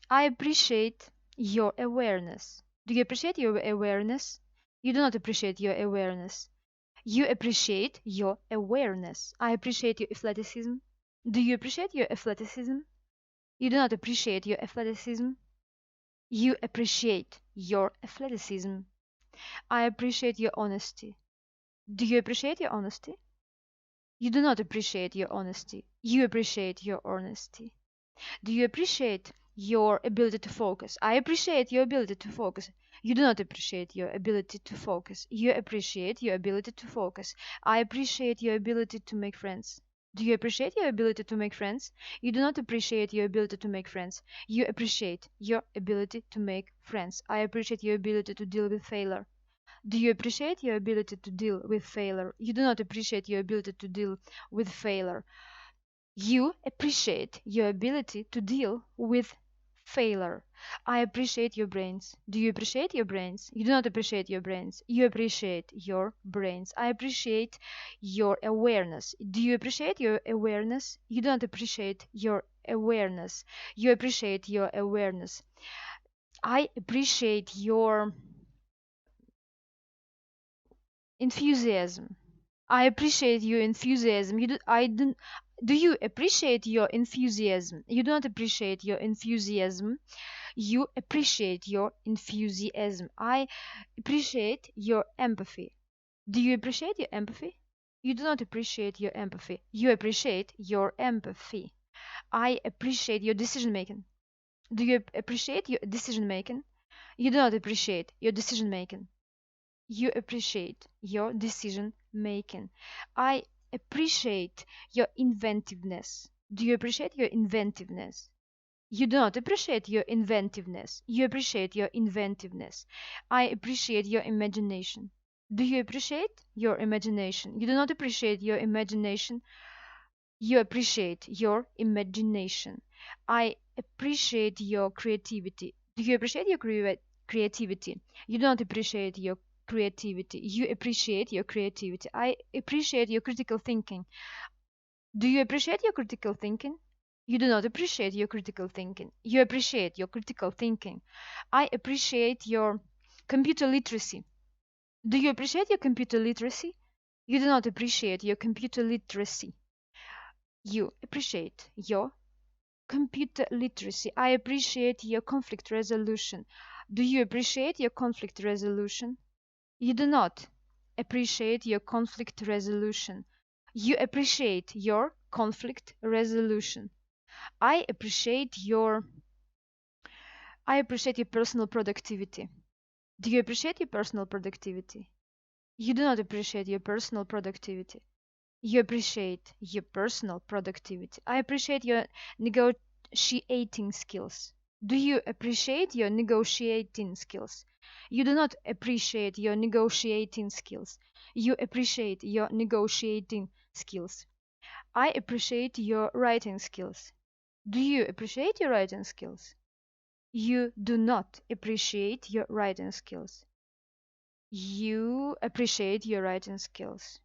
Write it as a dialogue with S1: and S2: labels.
S1: I appreciate your awareness. Do you appreciate your awareness? You do not appreciate your awareness. You appreciate your awareness. I appreciate your athleticism. Do you appreciate your athleticism? You do not appreciate your athleticism. You appreciate your athleticism. I appreciate your honesty. Do you appreciate your honesty? You do not appreciate your honesty. You appreciate your honesty. Do you appreciate your ability to focus? I appreciate your ability to focus. You do not appreciate your ability to focus. You appreciate your ability to focus. I appreciate your ability to make friends. Do you appreciate your ability to make friends? You do not appreciate your ability to make friends. You appreciate your ability to make friends. I appreciate your ability to deal with failure. Do you appreciate your ability to deal with failure? You do not appreciate your ability to deal with failure. You appreciate your ability to deal with failure. I appreciate your brains. Do you appreciate your brains? You do not appreciate your brains. You appreciate your brains. I appreciate your awareness. Do you appreciate your awareness? You do not appreciate your awareness. You appreciate your awareness. I appreciate your enthusiasm. I appreciate your enthusiasm. Do you appreciate your enthusiasm? You do not appreciate your enthusiasm. You appreciate your enthusiasm. I appreciate your empathy. Do you appreciate your empathy? You do not appreciate your empathy. You appreciate your empathy. I appreciate your decision making. Do you appreciate your decision making? You do not appreciate your decision making. You appreciate your decision making. I appreciate your inventiveness. Do you appreciate your inventiveness? You do not appreciate your inventiveness. You appreciate your inventiveness. I appreciate your imagination. Do you appreciate your imagination? You do not appreciate your imagination. You appreciate your imagination. I appreciate your creativity. Do you appreciate your creativity? You do not appreciate your creativity. You appreciate your creativity. I appreciate your critical thinking. Do you appreciate your critical thinking? You do not appreciate your critical thinking. You appreciate your critical thinking. I appreciate your computer literacy. Do you appreciate your computer literacy? You do not appreciate your computer literacy. You appreciate your computer literacy. I appreciate your conflict resolution. Do you appreciate your conflict resolution? You do not appreciate your conflict resolution. You appreciate your conflict resolution. I appreciate your personal productivity. Do you appreciate your personal productivity? You do not appreciate your personal productivity. You appreciate your personal productivity. I appreciate your negotiating skills. Do you appreciate your negotiating skills? You do not appreciate your negotiating skills. You appreciate your negotiating skills. I appreciate your writing skills. Do you appreciate your writing skills? You do not appreciate your writing skills. You appreciate your writing skills.